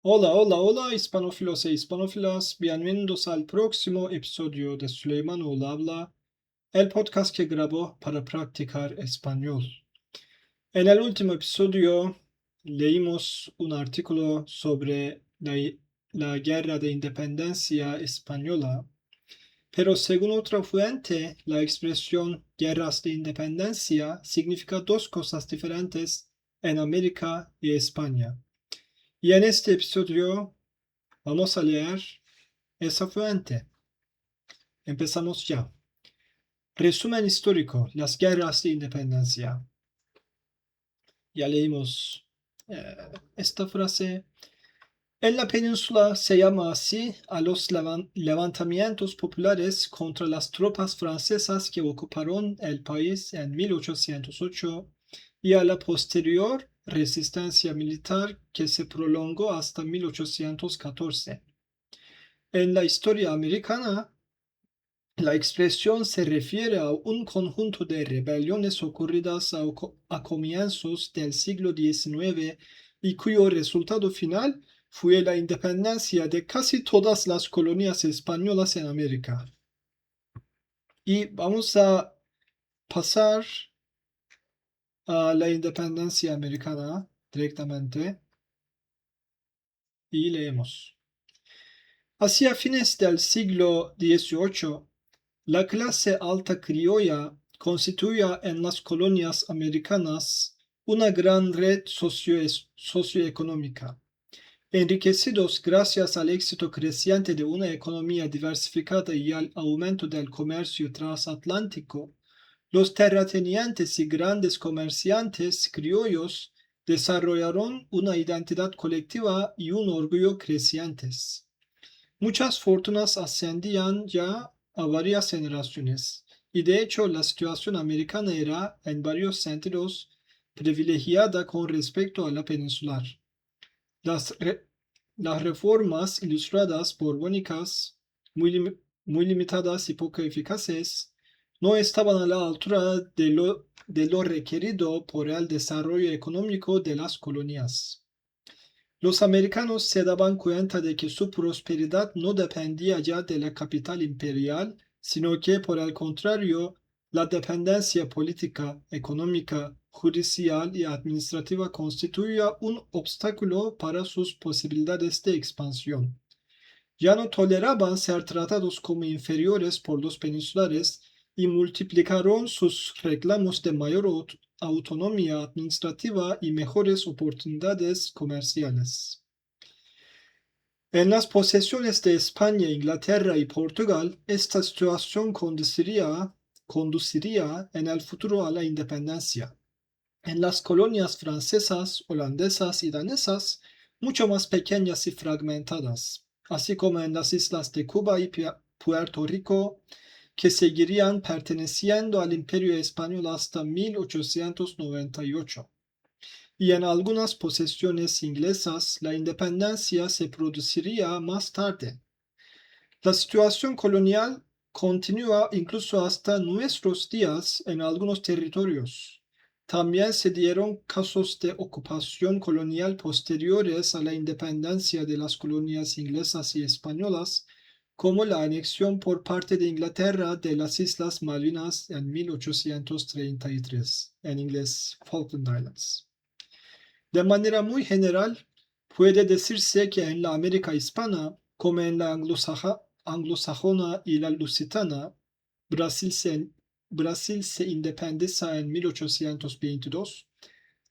Hola, hola, hola, hispanófilos e hispanófilas. Bienvenidos al próximo episodio de Süleymanoğlu Habla, el podcast que grabó para practicar español. En el último episodio leímos un artículo sobre la guerra de independencia española, pero según otra fuente, la expresión guerras de independencia significa dos cosas diferentes en América y España. Y en este episodio vamos a leer esa fuente. Empezamos ya. Resumen histórico. Las guerras de independencia. Ya leímos esta frase. En la península se llama así a los levantamientos populares contra las tropas francesas que ocuparon el país en 1808 y a la posterior resistencia militar que se prolongó hasta 1814. En la historia americana, la expresión se refiere a un conjunto de rebeliones ocurridas a comienzos del siglo XIX y cuyo resultado final fue la independencia de casi todas las colonias españolas en América. Y vamos a pasar a la independencia americana directamente y leemos. Hacia fines del siglo XVIII, la clase alta criolla constituía en las colonias americanas una gran red socioeconómica. Enriquecidos gracias al éxito creciente de una economía diversificada y al aumento del comercio transatlántico, los terratenientes y grandes comerciantes criollos desarrollaron una identidad colectiva y un orgullo crecientes. Muchas fortunas ascendían ya a varias generaciones, y de hecho la situación americana era, en varios sentidos, privilegiada con respecto a la peninsular. Las, las reformas ilustradas borbónicas, muy limitadas y poco eficaces, no estaban a la altura de lo requerido por el desarrollo económico de las colonias. Los americanos se daban cuenta de que su prosperidad no dependía ya de la capital imperial, sino que, por el contrario, la dependencia política, económica, judicial y administrativa constituía un obstáculo para sus posibilidades de expansión. Ya no toleraban ser tratados como inferiores por los peninsulares y multiplicaron sus reclamos de mayor autonomía administrativa y mejores oportunidades comerciales. En las posesiones de España, Inglaterra y Portugal, esta situación conduciría en el futuro a la independencia. En las colonias francesas, holandesas y danesas, mucho más pequeñas y fragmentadas, así como en las islas de Cuba y Puerto Rico, que seguirían perteneciendo al Imperio Español hasta 1898. Y en algunas posesiones inglesas la independencia se produciría más tarde. La situación colonial continúa incluso hasta nuestros días en algunos territorios. También se dieron casos de ocupación colonial posteriores a la independencia de las colonias inglesas y españolas, como la anexión por parte de Inglaterra de las Islas Malvinas en 1833, en inglés Falkland Islands. De manera muy general, puede decirse que en la América hispana, como en la anglosajona y la lusitana, Brasil se independiza en 1822.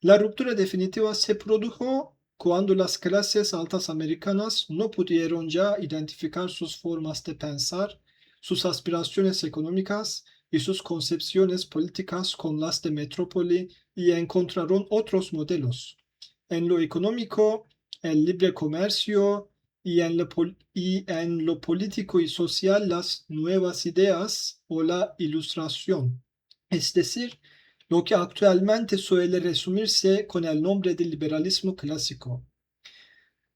La ruptura definitiva se produjo cuando las clases altas americanas no pudieron ya identificar sus formas de pensar, sus aspiraciones económicas y sus concepciones políticas con las de metrópoli y encontraron otros modelos. En lo económico, el libre comercio y en lo político y social las nuevas ideas o la ilustración, es decir, lo que actualmente suele resumirse con el nombre de liberalismo clásico.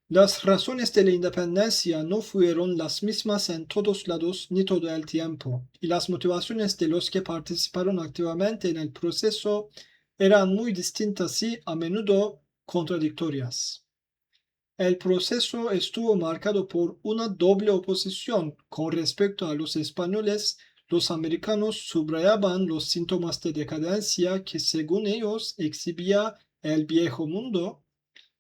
Las razones de la independencia no fueron las mismas en todos lados ni todo el tiempo, y las motivaciones de los que participaron activamente en el proceso eran muy distintas y a menudo contradictorias. El proceso estuvo marcado por una doble oposición. Con respecto a los españoles, los americanos subrayaban los síntomas de decadencia que, según ellos, exhibía el viejo mundo,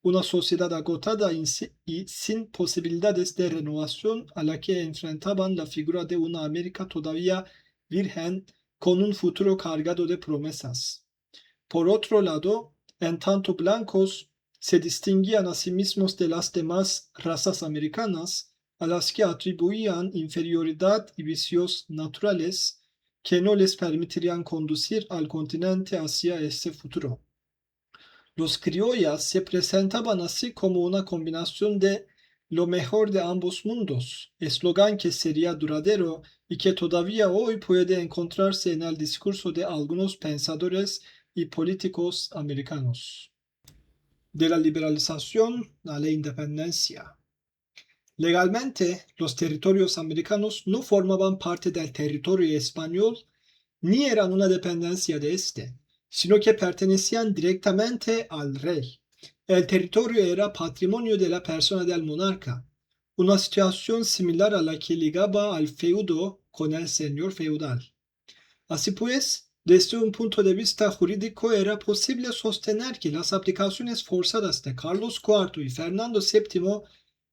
una sociedad agotada y sin posibilidades de renovación a la que enfrentaban la figura de una América todavía virgen con un futuro cargado de promesas. Por otro lado, en tanto blancos se distinguían a sí mismos de las demás razas americanas, a las que atribuían inferioridad y vicios naturales que no les permitirían conducir al continente hacia ese futuro. Los criollas se presentaban así como una combinación de lo mejor de ambos mundos, eslogan que sería duradero y que todavía hoy puede encontrarse en el discurso de algunos pensadores y políticos americanos. De la liberalización a la independencia. Legalmente, los territorios americanos no formaban parte del territorio español ni eran una dependencia de este, sino que pertenecían directamente al rey. El territorio era patrimonio de la persona del monarca, una situación similar a la que ligaba al feudo con el señor feudal. Así pues, desde un punto de vista jurídico era posible sostener que las abdicaciones forzadas de Carlos IV y Fernando VII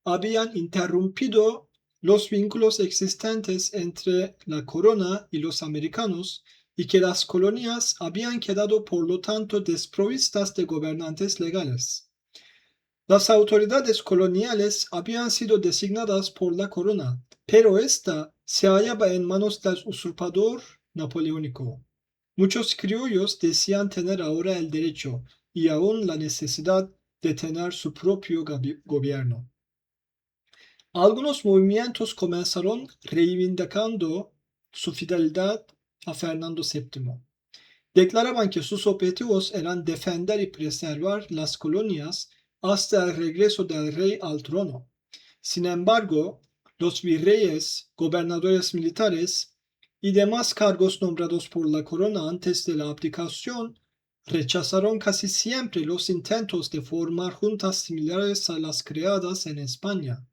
habían interrumpido los vínculos existentes entre la corona y los americanos y que las colonias habían quedado por lo tanto desprovistas de gobernantes legales. Las autoridades coloniales habían sido designadas por la corona, pero ésta se hallaba en manos del usurpador napoleónico. Muchos criollos decían tener ahora el derecho y aún la necesidad de tener su propio gobierno. Algunos movimientos comenzaron reivindicando su fidelidad a Fernando VII. Declaraban que sus objetivos eran defender y preservar las colonias hasta el regreso del rey al trono. Sin embargo, los virreyes, gobernadores militares y demás cargos nombrados por la corona antes de la abdicación rechazaron casi siempre los intentos de formar juntas similares a las creadas en España.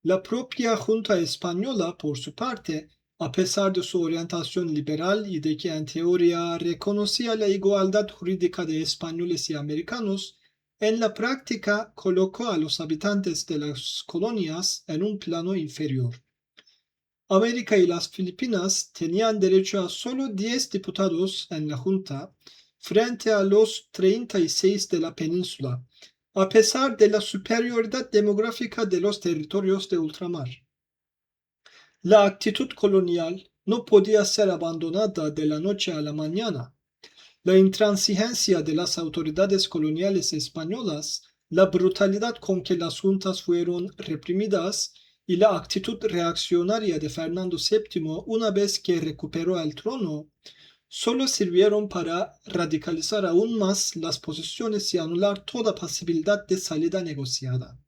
La propia Junta española, por su parte, a pesar de su orientación liberal y de que en teoría reconocía la igualdad jurídica de españoles y americanos, en la práctica colocó a los habitantes de las colonias en un plano inferior. América y las Filipinas tenían derecho a solo 10 diputados en la Junta, frente a los 36 de la península, a pesar de la superioridad demográfica de los territorios de ultramar. La actitud colonial no podía ser abandonada de la noche a la mañana. La intransigencia de las autoridades coloniales españolas, la brutalidad con que las juntas fueron reprimidas y la actitud reaccionaria de Fernando VII una vez que recuperó el trono, solo sirvieron para radicalizar aún más las posiciones y anular toda posibilidad de salida negociada.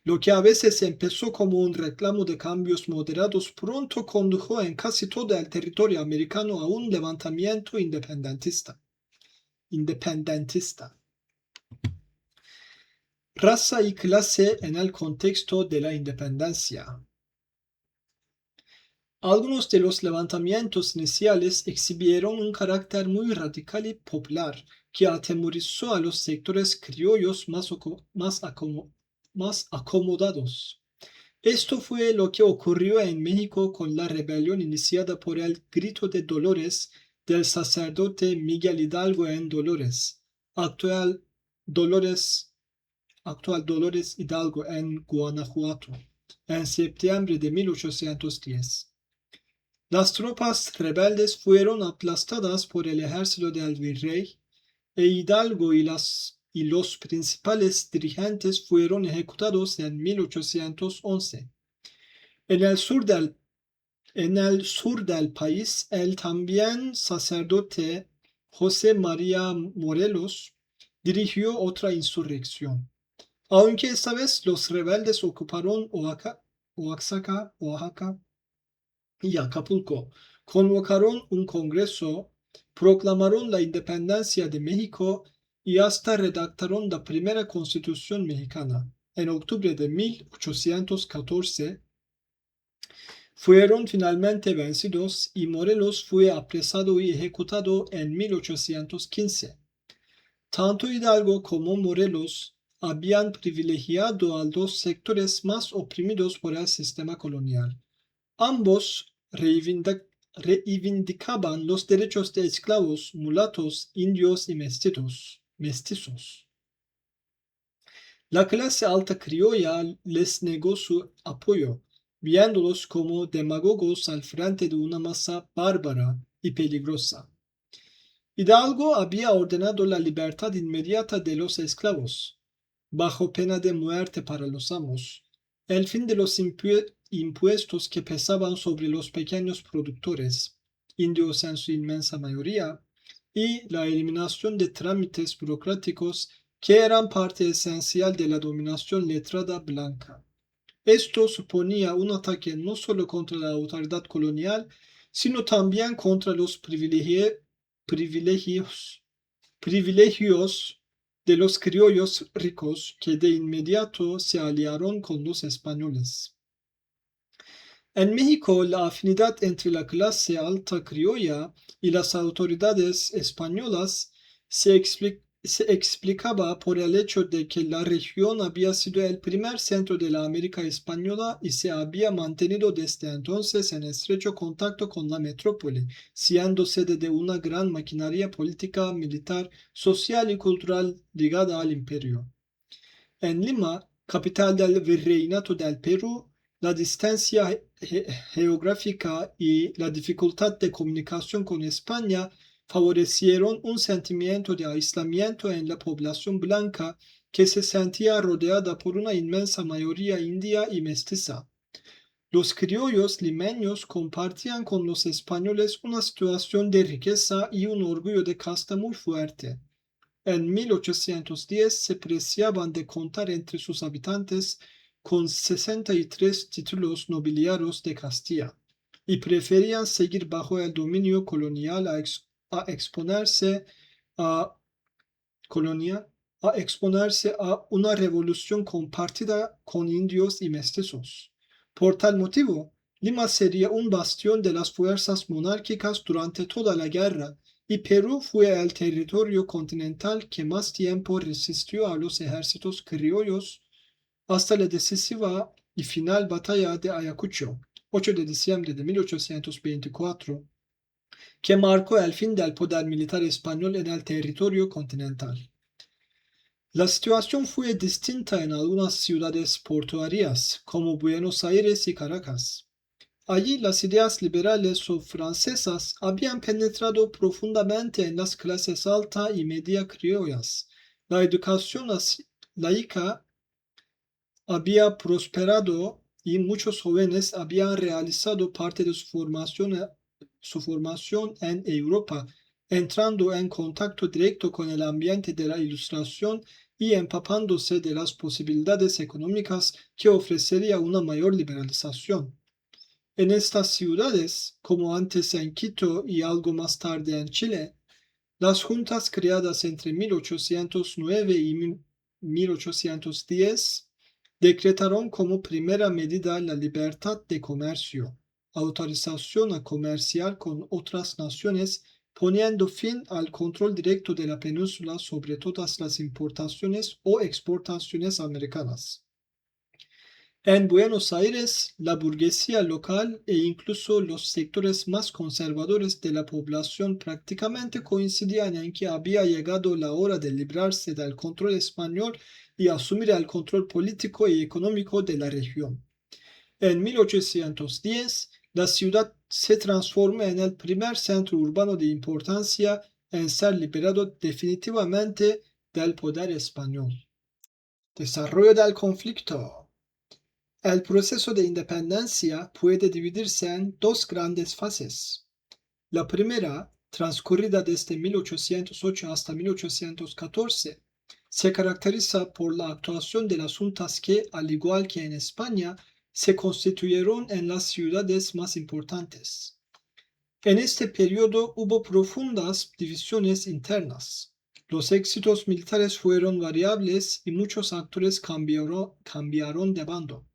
Lo que a veces empezó como un reclamo de cambios moderados pronto condujo en casi todo el territorio americano a un levantamiento independentista. Raza y clase en el contexto de la independencia. Algunos de los levantamientos iniciales exhibieron un carácter muy radical y popular que atemorizó a los sectores criollos más acomodados. Esto fue lo que ocurrió en México con la rebelión iniciada por el Grito de Dolores del sacerdote Miguel Hidalgo en actual Dolores Hidalgo en Guanajuato, en septiembre de 1810. Las tropas rebeldes fueron aplastadas por el ejército del virrey e Hidalgo y los principales dirigentes fueron ejecutados en 1811. En el sur del país, el también sacerdote José María Morelos dirigió otra insurrección. Aunque esta vez los rebeldes ocuparon Oaxaca y Acapulco, convocaron un congreso, proclamaron la independencia de México y hasta redactaron la primera constitución mexicana. en octubre de 1814, fueron finalmente vencidos y Morelos fue apresado y ejecutado en 1815. Tanto Hidalgo como Morelos habían privilegiado a los sectores más oprimidos por el sistema colonial. Ambos reivindicaban los derechos de esclavos, mulatos, indios y mestizos. La clase alta criolla les negó su apoyo, viéndolos como demagogos al frente de una masa bárbara y peligrosa. Hidalgo había ordenado la libertad inmediata de los esclavos, bajo pena de muerte para los amos, el fin de los impuestos que pesaban sobre los pequeños productores, indios en su inmensa mayoría, y la eliminación de trámites burocráticos que eran parte esencial de la dominación letrada blanca. Esto suponía un ataque no solo contra la autoridad colonial, sino también contra los privilegios de los criollos ricos que de inmediato se aliaron con los españoles. En México, la afinidad entre la clase alta criolla y las autoridades españolas se explicaba por el hecho de que la región había sido el primer centro de la América española y se había mantenido desde entonces en estrecho contacto con la metrópoli, siendo sede de una gran maquinaria política, militar, social y cultural ligada al imperio. En Lima, capital del Virreinato del Perú, la distancia geográfica y la dificultad de comunicación con España favorecieron un sentimiento de aislamiento en la población blanca que se sentía rodeada por una inmensa mayoría india y mestiza. Los criollos limeños compartían con los españoles una situación de riqueza y un orgullo de casta muy fuerte. En 1810 se preciaban de contar entre sus habitantes con 63 títulos nobiliarios de Castilla y preferían seguir bajo el dominio colonial a exponerse a una revolución compartida con indios y mestizos. Por tal motivo, Lima sería un bastión de las fuerzas monárquicas durante toda la guerra y Perú fue el territorio continental que más tiempo resistió a los ejércitos criollos hasta la decisiva y final batalla de Ayacucho, 8 de diciembre de 1824, que marcó el fin del poder militar español en el territorio continental. La situación fue distinta en algunas ciudades portuarias, como Buenos Aires y Caracas. Allí las ideas liberales o francesas habían penetrado profundamente en las clases alta y media criollas. La educación laica había prosperado y muchos jóvenes habían realizado parte de su formación en Europa, entrando en contacto directo con el ambiente de la Ilustración y empapándose de las posibilidades económicas que ofrecería una mayor liberalización. En estas ciudades, como antes en Quito y algo más tarde en Chile, las juntas creadas entre 1809 y 1810 decretaron como primera medida la libertad de comercio, autorización a comerciar con otras naciones, poniendo fin al control directo de la península sobre todas las importaciones o exportaciones americanas. En Buenos Aires, la burguesía local e incluso los sectores más conservadores de la población prácticamente coincidían en que había llegado la hora de librarse del control español y asumir el control político y económico de la región. En 1810, la ciudad se transforma en el primer centro urbano de importancia en ser liberado definitivamente del poder español. Desarrollo del conflicto. El proceso de independencia puede dividirse en dos grandes fases. La primera, transcurrida desde 1808 hasta 1814, se caracteriza por la actuación de las juntas que, al igual que en España, se constituyeron en las ciudades más importantes. En este periodo hubo profundas divisiones internas. Los éxitos militares fueron variables y muchos actores cambiaron de bando.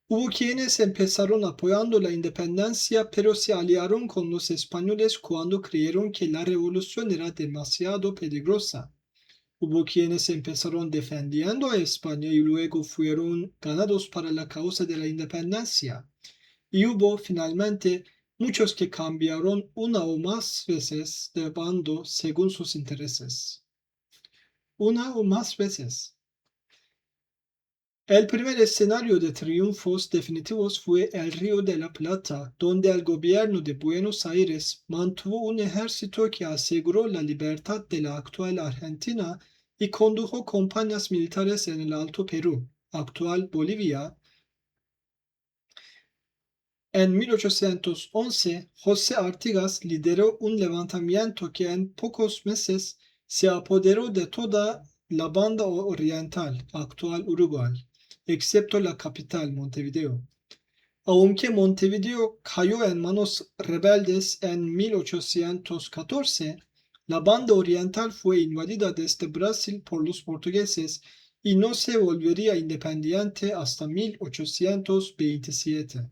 Hubo quienes empezaron apoyando la independencia, pero se aliaron con los españoles cuando creyeron que la revolución era demasiado peligrosa. Hubo quienes empezaron defendiendo a España y luego fueron ganados para la causa de la independencia. Y hubo, finalmente, muchos que cambiaron una o más veces de bando según sus intereses. Una o más veces. El primer escenario de triunfos definitivos fue el Río de la Plata, donde el gobierno de Buenos Aires mantuvo un ejército que aseguró la libertad de la actual Argentina y condujo campañas militares en el Alto Perú, actual Bolivia. En 1811, José Artigas lideró un levantamiento que en pocos meses se apoderó de toda la banda oriental, actual Uruguay, excepto la capital, Montevideo. Aunque Montevideo cayó en manos rebeldes en 1814, la banda oriental fue invadida desde Brasil por los portugueses y no se volvería independiente hasta 1827.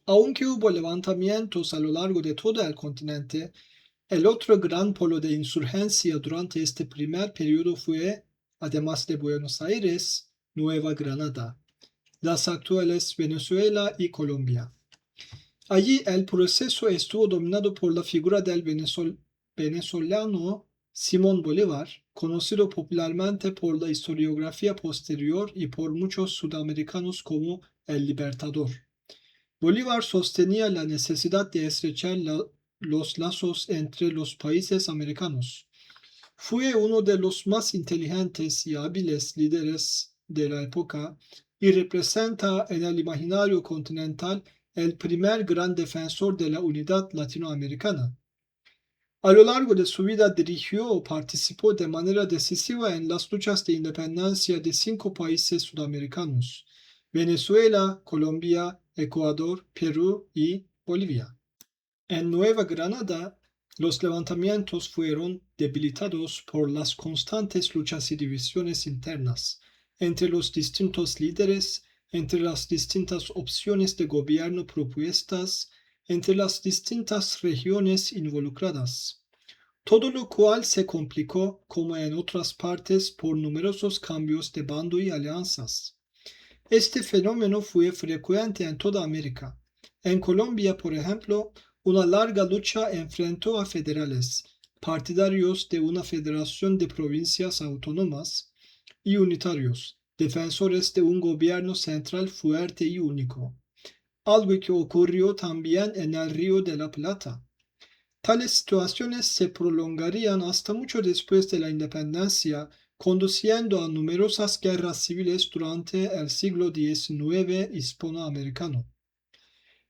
Aunque hubo levantamientos a lo largo de todo el continente, el otro gran polo de insurgencia durante este primer periodo fue, además de Buenos Aires, Nueva Granada, las actuales Venezuela y Colombia. Allí el proceso estuvo dominado por la figura del venezolano Simón Bolívar, conocido popularmente por la historiografía posterior y por muchos sudamericanos como el Libertador. Bolívar sostenía la necesidad de estrechar los lazos entre los países americanos. Fue uno de los más inteligentes y hábiles líderes de la época y representa en el imaginario continental el primer gran defensor de la unidad latinoamericana. A lo largo de su vida dirigió o participó de manera decisiva en las luchas de independencia de 5 países sudamericanos: Venezuela, Colombia, Ecuador, Perú y Bolivia. En Nueva Granada, los levantamientos fueron debilitados por las constantes luchas y divisiones internas entre los distintos líderes, entre las distintas opciones de gobierno propuestas, entre las distintas regiones involucradas. Todo lo cual se complicó, como en otras partes, por numerosos cambios de bando y alianzas. Este fenómeno fue frecuente en toda América. En Colombia, por ejemplo, una larga lucha enfrentó a federales, partidarios de una federación de provincias autónomas, y unitarios, defensores de un gobierno central fuerte y único. Algo que ocurrió también en el Río de la Plata. Tales situaciones se prolongarían hasta mucho después de la independencia, conduciendo a numerosas guerras civiles durante el siglo XIX hispanoamericano.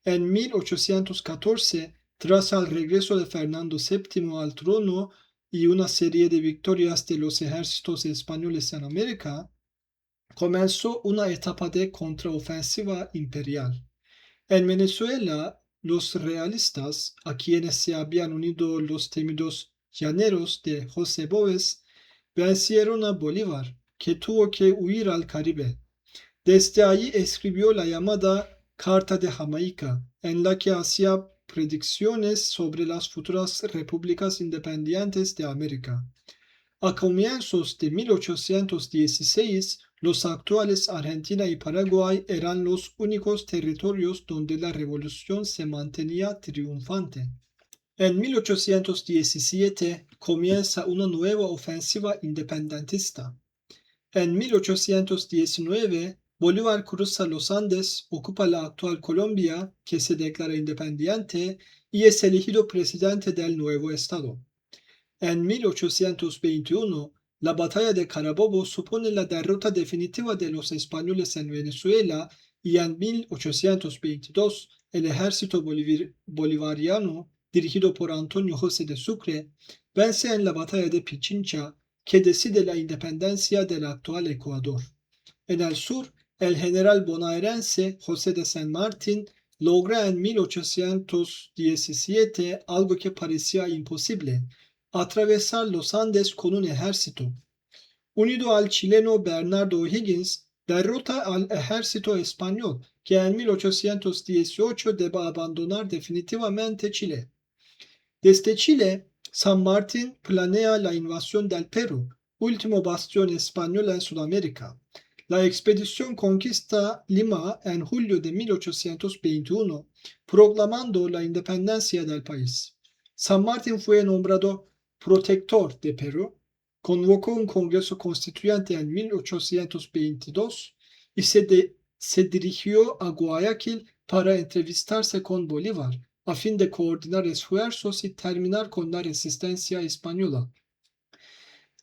En 1814, tras el regreso de Fernando VII al trono y una serie de victorias de los ejércitos españoles en América, comenzó una etapa de contraofensiva imperial. En Venezuela, los realistas, a quienes se habían unido los temidos llaneros de José Bóves, vencieron a Bolívar, que tuvo que huir al Caribe. Desde allí escribió la llamada Carta de Jamaica, en la que hacía predicciones sobre las futuras repúblicas independientes de América. A comienzos de 1816, los actuales Argentina y Paraguay eran los únicos territorios donde la revolución se mantenía triunfante. En 1817 comienza una nueva ofensiva independentista. En 1819, Bolívar cruza los Andes, ocupa la actual Colombia, que se declara independiente, y es elegido presidente del nuevo estado. En 1821, la batalla de Carabobo supone la derrota definitiva de los españoles en Venezuela y en 1822 el ejército bolivariano, dirigido por Antonio José de Sucre, vence en la batalla de Pichincha, que decide la independencia del actual Ecuador. En el sur, el general bonaerense José de San Martín logra en 1817 algo que parecía imposible: atravesar los Andes con un ejército. Unido al chileno Bernardo O'Higgins, derrota al ejército español, que en 1818 debe abandonar definitivamente Chile. Desde Chile, San Martín planea la invasión del Perú, último bastión español en Sudamérica. La expedición conquista Lima en julio de 1821, proclamando la independencia del país. San Martín fue nombrado protector de Perú, convocó un congreso constituyente en 1822 y se dirigió a Guayaquil para entrevistarse con Bolívar, a fin de coordinar esfuerzos y terminar con la resistencia española.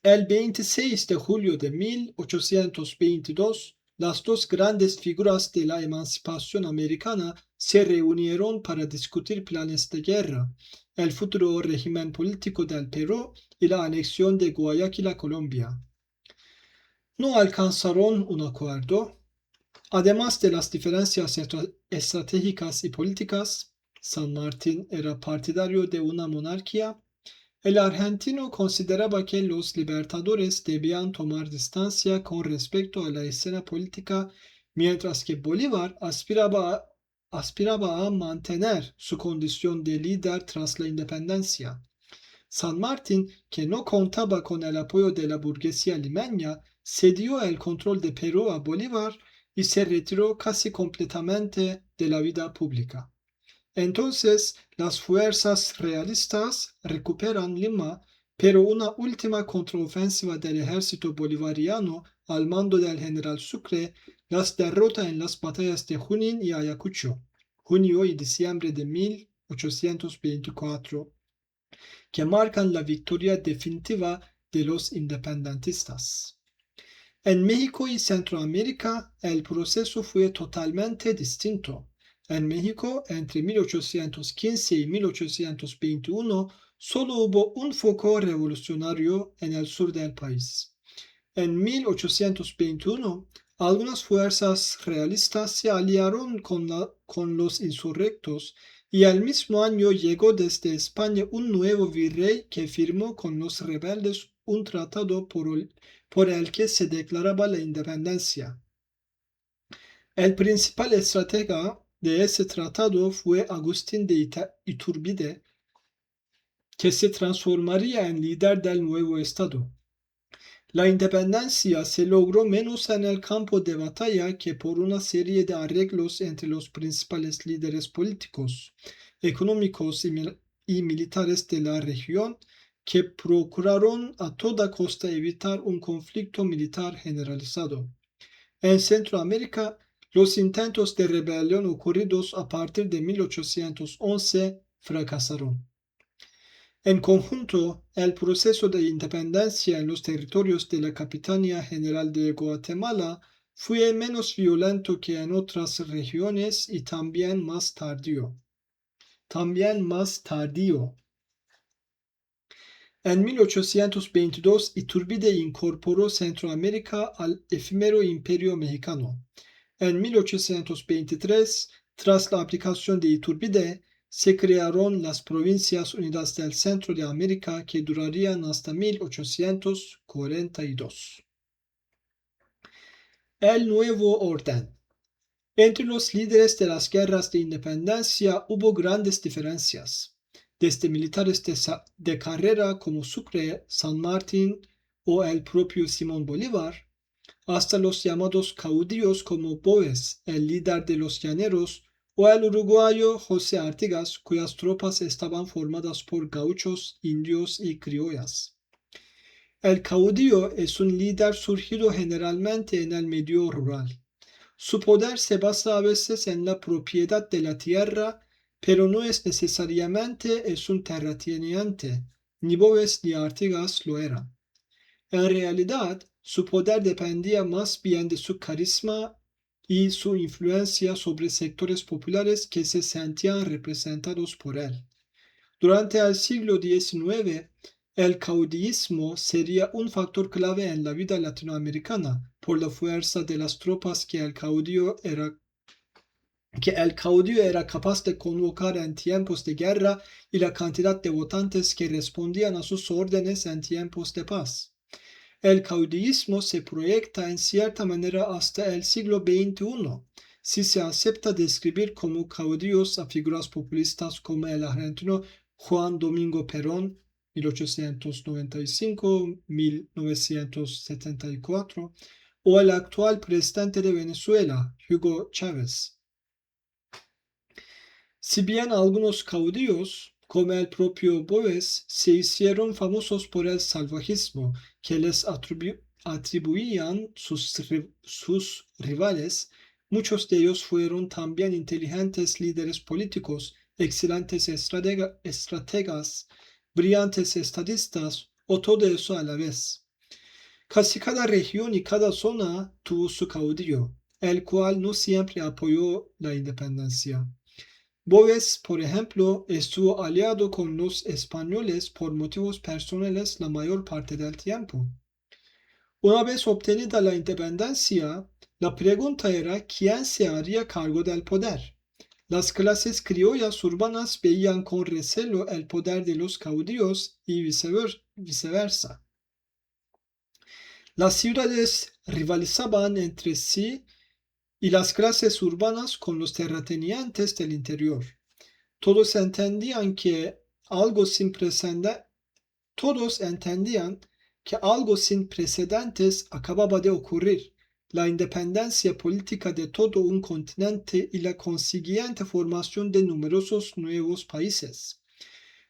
El 26 de julio de 1822, las dos grandes figuras de la emancipación americana se reunieron para discutir planes de guerra, el futuro régimen político del Perú y la anexión de Guayaquil a Colombia. No alcanzaron un acuerdo. Además de las diferencias estratégicas y políticas, San Martín era partidario de una monarquía. El argentino consideraba que los libertadores debían tomar distancia con respecto a la escena política, mientras que Bolívar aspiraba a mantener su condición de líder tras la independencia. San Martín, que no contaba con el apoyo de la burguesía limeña, cedió el control de Perú a Bolívar y se retiró casi completamente de la vida pública. Entonces, las fuerzas realistas recuperan Lima, pero una última contraofensiva del ejército bolivariano al mando del general Sucre las derrota en las batallas de Junín y Ayacucho, junio y diciembre de 1824, que marcan la victoria definitiva de los independentistas. En México y Centroamérica, el proceso fue totalmente distinto. En México, entre 1815 y 1821, solo hubo un foco revolucionario en el sur del país. En 1821, algunas fuerzas realistas se aliaron con los insurrectos y al mismo año llegó desde España un nuevo virrey que firmó con los rebeldes un tratado por el que se declaraba la independencia. El principal estratega de ese tratado fue Agustín de Iturbide, que se transformaría en líder del nuevo estado. La independencia se logró menos en el campo de batalla que por una serie de arreglos entre los principales líderes políticos, económicos y militares de la región, que procuraron a toda costa evitar un conflicto militar generalizado. En Centroamérica, los intentos de rebelión ocurridos a partir de 1811 fracasaron. En conjunto, el proceso de independencia en los territorios de la Capitanía General de Guatemala fue menos violento que en otras regiones y también más tardío. En 1822, Iturbide incorporó Centroamérica al efímero Imperio Mexicano. En 1823, tras la aplicación de Iturbide, se crearon las Provincias Unidas del Centro de América que durarían hasta 1842. El nuevo orden. Entre los líderes de las guerras de independencia hubo grandes diferencias, desde militares de carrera como Sucre, San Martín o el propio Simón Bolívar, hasta los llamados caudillos como Boves, el líder de los llaneros, o el uruguayo José Artigas, cuyas tropas estaban formadas por gauchos, indios y criollas. El caudillo es un líder surgido generalmente en el medio rural. Su poder se basa a veces en la propiedad de la tierra, pero no es necesariamente un terrateniente, ni Boves ni Artigas lo eran. En realidad, su poder dependía más bien de su carisma y su influencia sobre sectores populares que se sentían representados por él. Durante el siglo XIX, el caudillismo sería un factor clave en la vida latinoamericana por la fuerza de las tropas que el caudillo era que el caudillo era capaz de convocar en tiempos de guerra y la cantidad de votantes que respondían a sus órdenes en tiempos de paz. El caudillismo se proyecta en cierta manera hasta el siglo XXI, si se acepta describir como caudillos a figuras populistas como el argentino Juan Domingo Perón, 1895-1974, o el actual presidente de Venezuela, Hugo Chávez. Si bien algunos caudillos, como el propio Boves, se hicieron famosos por el salvajismo que les atribuían sus rivales, muchos de ellos fueron también inteligentes líderes políticos, excelentes estrategas, brillantes estadistas, o todo eso a la vez. Casi cada región y cada zona tuvo su caudillo, el cual no siempre apoyó la independencia. Boves, por ejemplo, estuvo aliado con los españoles por motivos personales la mayor parte del tiempo. Una vez obtenida la independencia, la pregunta era quién se haría cargo del poder. Las clases criollas urbanas veían con recelo el poder de los caudillos y viceversa. Las ciudades rivalizaban entre sí y las clases urbanas con los terratenientes del interior. Todos entendían que algo sin precedentes acababa de ocurrir, la independencia política de todo un continente y la consiguiente formación de numerosos nuevos países.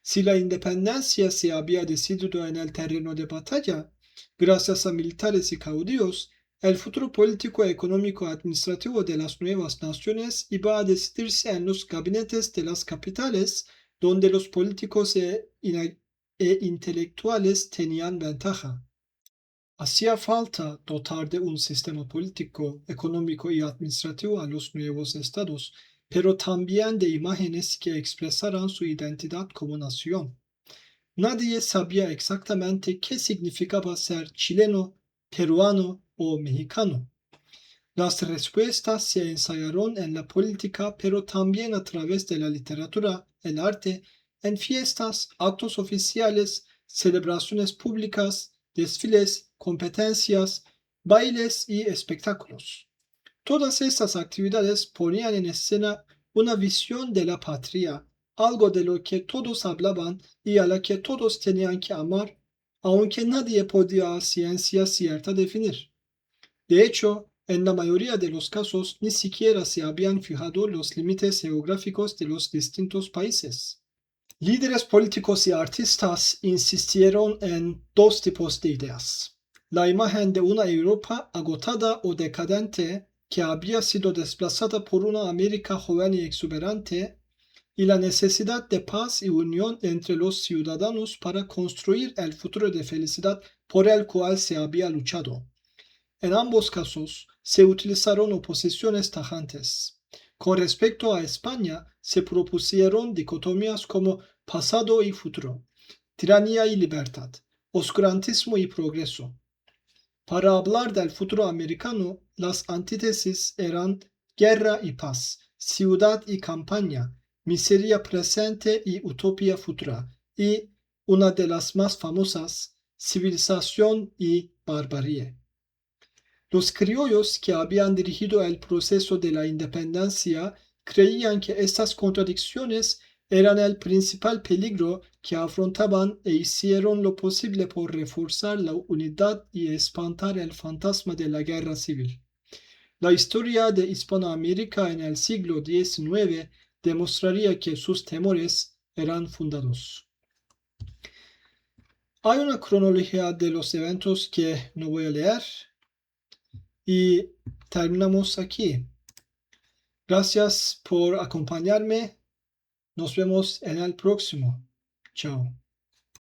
Si la independencia se había decidido en el terreno de batalla, gracias a militares y caudillos, el futuro político, económico y administrativo de las nuevas naciones iba a decidirse en los gabinetes de las capitales, donde los políticos e intelectuales tenían ventaja. Hacía falta dotar de un sistema político, económico y administrativo a los nuevos estados, pero también de imágenes que expresaran su identidad como nación. Nadie sabía exactamente qué significaba ser chileno, peruano o mexicano. Las respuestas se ensayaron en la política, pero también a través de la literatura, el arte, en fiestas, actos oficiales, celebraciones públicas, desfiles, competencias, bailes y espectáculos. Todas estas actividades ponían en escena una visión de la patria, algo de lo que todos hablaban y a la que todos tenían que amar, aunque nadie podía a ciencia cierta definir. De hecho, en la mayoría de los casos ni siquiera se habían fijado los límites geográficos de los distintos países. Líderes políticos y artistas insistieron en dos tipos de ideas: la imagen de una Europa agotada o decadente que había sido desplazada por una América joven y exuberante, y la necesidad de paz y unión entre los ciudadanos para construir el futuro de felicidad por el cual se había luchado. En ambos casos se utilizaron oposiciones tajantes. Con respecto a España, se propusieron dicotomías como pasado y futuro, tiranía y libertad, oscurantismo y progreso. Para hablar del futuro americano, las antítesis eran guerra y paz, ciudad y campaña, miseria presente y utopía futura, y, una de las más famosas, civilización y barbarie. Los criollos que habían dirigido el proceso de la independencia creían que estas contradicciones eran el principal peligro que afrontaban e hicieron lo posible por reforzar la unidad y espantar el fantasma de la guerra civil. La historia de Hispanoamérica en el siglo XIX demostraría que sus temores eran fundados. Hay una cronología de los eventos que no voy a leer y terminamos aquí. Gracias por acompañarme. Nos vemos en el próximo. Chao.